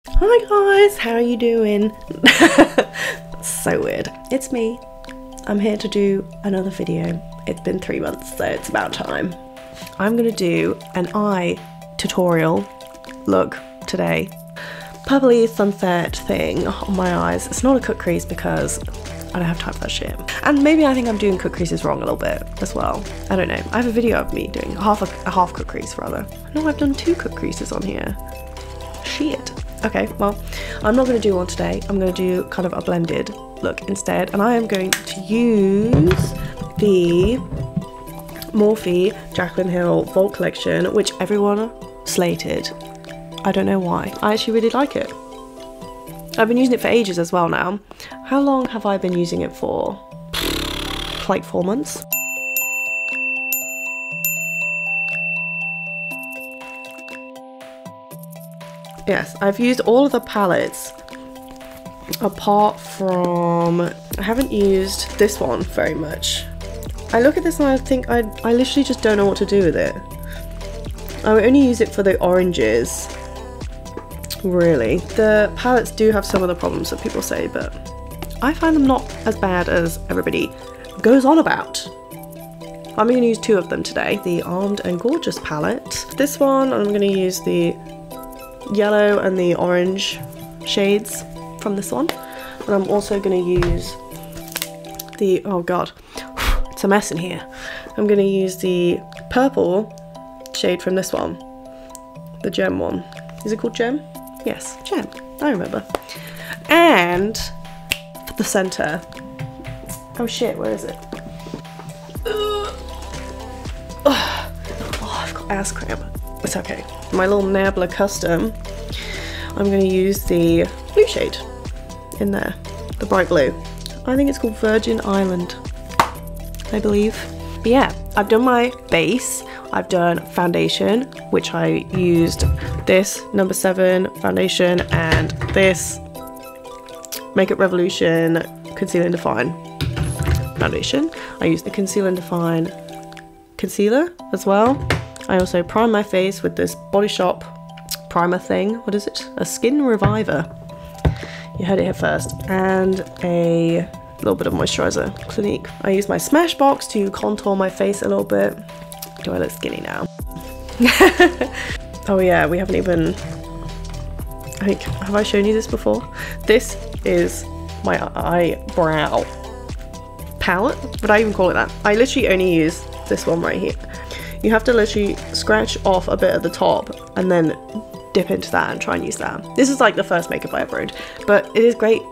Hi guys, how are you doing? So weird. It's me. I'm here to do another video. It's been 3 months, so it's about time. I'm gonna do an eye tutorial look today. Purpley sunset thing on my eyes. It's not a cut crease because I don't have time for that shit. And maybe I think I'm doing cut creases wrong a little bit as well. I don't know. I have a video of me doing a half cut crease rather. No, I've done 2 cut creases on here. Shit. Okay, well, I'm not going to do one today. I'm going to do kind of a blended look instead. And I am going to use the Morphe Jaclyn Hill Vault Collection, which everyone slated. I don't know why. I actually really like it. I've been using it for ages as well now. How long have I been using it for? Like 4 months. Yes, I've used all of the palettes apart from, I haven't used this one very much. I look at this and I think I literally just don't know what to do with it. I would only use it for the oranges, really. The palettes do have some of the problems that people say, but I find them not as bad as everybody goes on about. I'm going to use 2 of them today. The Armed and Gorgeous palette. This one, I'm going to use the yellow and the orange shades from this one, and I'm also going to use the, oh god, it's a mess in here. I'm going to use the purple shade from this one, the gem one. Is it called gem? Yes, gem, I remember. And for the center, oh shit, where is it? Oh, I've got ass cramp. It's okay. My little Nabla custom, I'm going to use the blue shade in there, the bright blue. I think it's called Virgin Island, I believe. But yeah, I've done my base, I've done foundation, which I used this number 7 foundation and this Makeup Revolution Conceal and Define foundation. I used the Conceal and Define concealer as well. I also prime my face with this Body Shop primer thing. What is it? A Skin Reviver. You heard it here first. And a little bit of moisturizer, Clinique. I use my Smashbox to contour my face a little bit. Do I look skinny now? Oh yeah, we haven't even, I think, have I shown you this before? This is my eyebrow palette. Would I even call it that? I literally only use this one right here. You have to literally scratch off a bit at the top and then dip into that and try and use that. This is like the first makeup I ever owned, but it is great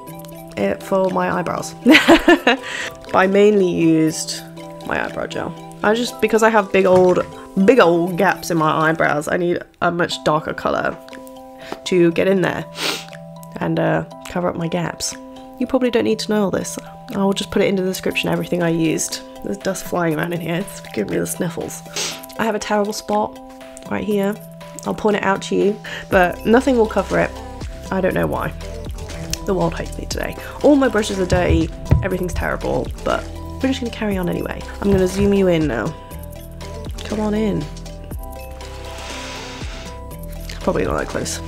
for my eyebrows. But I mainly used my eyebrow gel. I just, because I have big old gaps in my eyebrows, I need a much darker color to get in there and cover up my gaps. You probably don't need to know all this. I'll just put it in the description, everything I used. There's dust flying around in here, it's giving me the sniffles. I have a terrible spot right here. I'll point it out to you, but nothing will cover it. I don't know why. The world hates me today. All my brushes are dirty, everything's terrible, but we're just gonna carry on anyway. I'm gonna zoom you in now. Come on in. Probably not that close.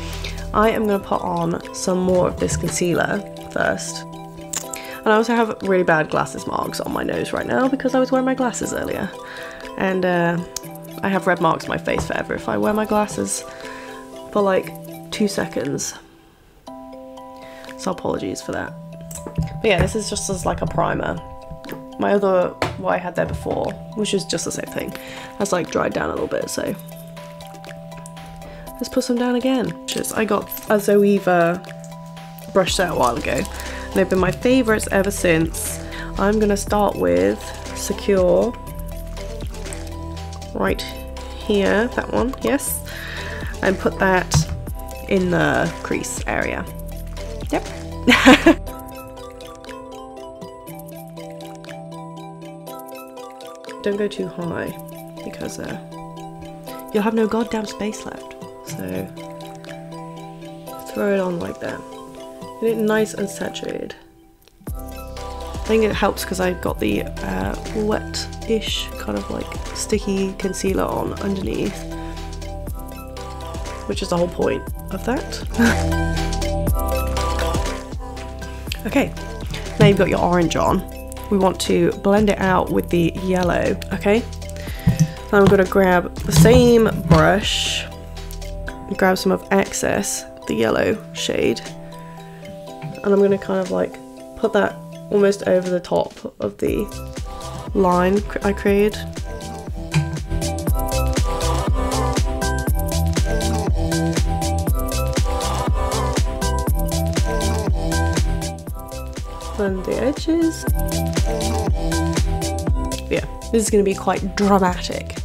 I am gonna put on some more of this concealer first. And I also have really bad glasses marks on my nose right now because I was wearing my glasses earlier. And I have red marks on my face forever if I wear my glasses for like 2 seconds. So apologies for that. But yeah, this is just as like a primer. My other, what I had there before, which is just the same thing, has like dried down a little bit, so let's put some down again. I got a Zoeva brush set a while ago. They've been my favourites ever since. I'm going to start with Secure, right here, that one, yes, and put that in the crease area. Yep. Don't go too high because you'll have no goddamn space left, so throw it on like that. Get it nice and saturated. I think it helps because I've got the wet-ish kind of like sticky concealer on underneath, which is the whole point of that. Okay, now you've got your orange on. We want to blend it out with the yellow, okay? Now I'm going to grab the same brush, grab some of excess, the yellow shade, and I'm going to kind of like put that almost over the top of the line I created. Blend the edges. Yeah, this is going to be quite dramatic.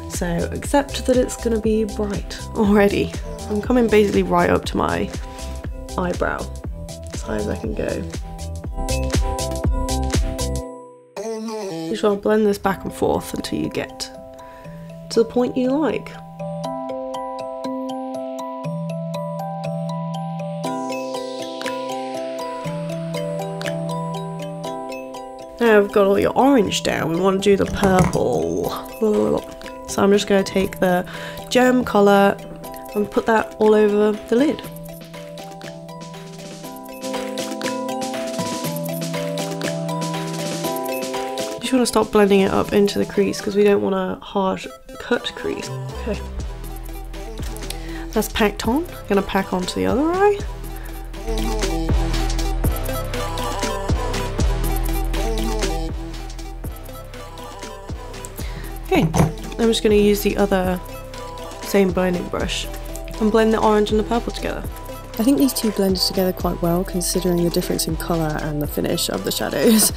So accept that it's going to be bright already. I'm coming basically right up to my eyebrow, as high as I can go. You just want to blend this back and forth until you get to the point you like. Now I've got all your orange down, we want to do the purple. So I'm just going to take the gem colour and put that all over the lid. You just want to start blending it up into the crease because we don't want a hard cut crease. Okay. That's packed on. I'm going to pack onto the other eye. Okay, I'm just going to use the other same blending brush and blend the orange and the purple together. I think these two blended together quite well considering the difference in colour and the finish of the shadows.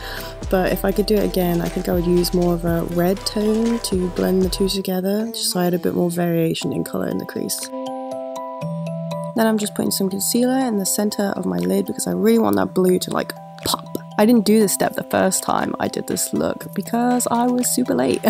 But if I could do it again, I think I would use more of a red tone to blend the two together, just so I had a bit more variation in colour in the crease. Then I'm just putting some concealer in the centre of my lid because I really want that blue to like pop. I didn't do this step the first time I did this look because I was super late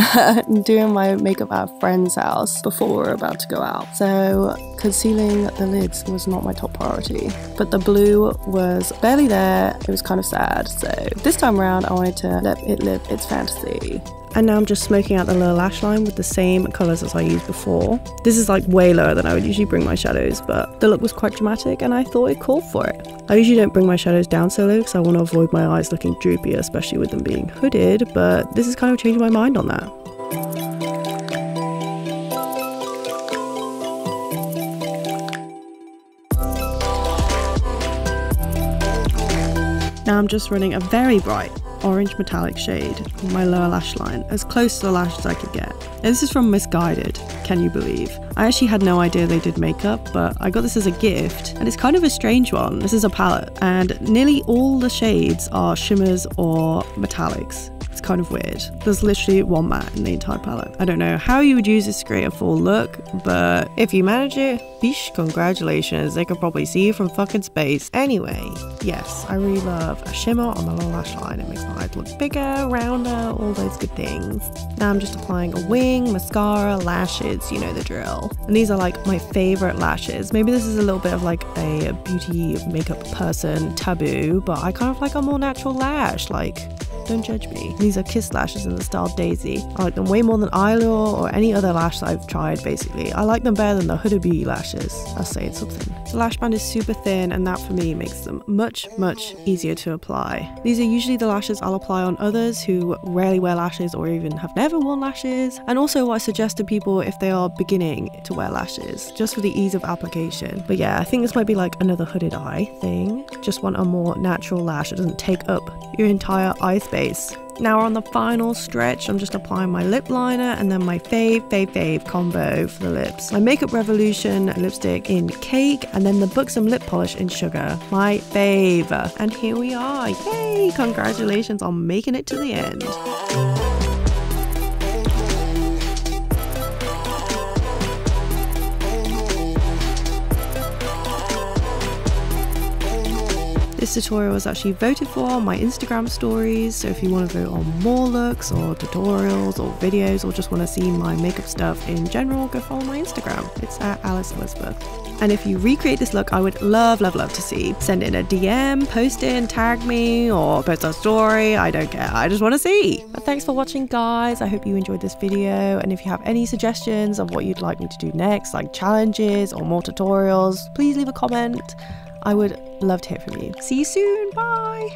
doing my makeup at a friend's house before we were about to go out. So concealing the lids was not my top priority. But the blue was barely there, it was kind of sad. So this time around I wanted to let it live its fantasy. And now I'm just smoking out the lower lash line with the same colours as I used before. This is like way lower than I would usually bring my shadows, but the look was quite dramatic and I thought it called for it. I usually don't bring my shadows down so low because I want to avoid my eyes looking droopy, especially with them being hooded, but this is kind of changing my mind on that. Now I'm just running a very bright orange metallic shade on my lower lash line, as close to the lash as I could get. And this is from Misguided, can you believe? I actually had no idea they did makeup, but I got this as a gift, and it's kind of a strange one. This is a palette, and nearly all the shades are shimmers or metallics. It's kind of weird. There's literally one matte in the entire palette. I don't know how you would use this to create a full look, but if you manage it, bish, congratulations. They could probably see you from fucking space. Anyway, yes, I really love a shimmer on the lower lash line. It makes my eyes look bigger, rounder, all those good things. Now I'm just applying a wing, mascara, lashes, you know the drill. And these are like my favorite lashes. Maybe this is a little bit of like a beauty makeup person taboo, but I kind of like a more natural lash, like, don't judge me. These are Kiss lashes in the style Daisy. I like them way more than Eyelure or any other lash that I've tried, basically. I like them better than the Huda Beauty lashes. I'll say it's something. The lash band is super thin, and that for me makes them much, much easier to apply. These are usually the lashes I'll apply on others who rarely wear lashes or even have never worn lashes. And also what I suggest to people if they are beginning to wear lashes, just for the ease of application. But yeah, I think this might be like another hooded eye thing. Just want a more natural lash that doesn't take up your entire eye space. Now we're on the final stretch. I'm just applying my lip liner and then my fave combo for the lips. My Makeup Revolution lipstick in Cake and then the Buxom lip polish in Sugar. My fave. And here we are. Yay! Congratulations on making it to the end. This tutorial was actually voted for on my Instagram stories, so if you want to vote on more looks or tutorials or videos or just want to see my makeup stuff in general, go follow my Instagram. It's at Alice Elizabeth. And if you recreate this look, I would love to see. Send in a DM, post in, tag me, or post a story. I don't care. I just want to see. But thanks for watching, guys. I hope you enjoyed this video. And if you have any suggestions of what you'd like me to do next, like challenges or more tutorials, please leave a comment. I would love to hear from you. See you soon. Bye.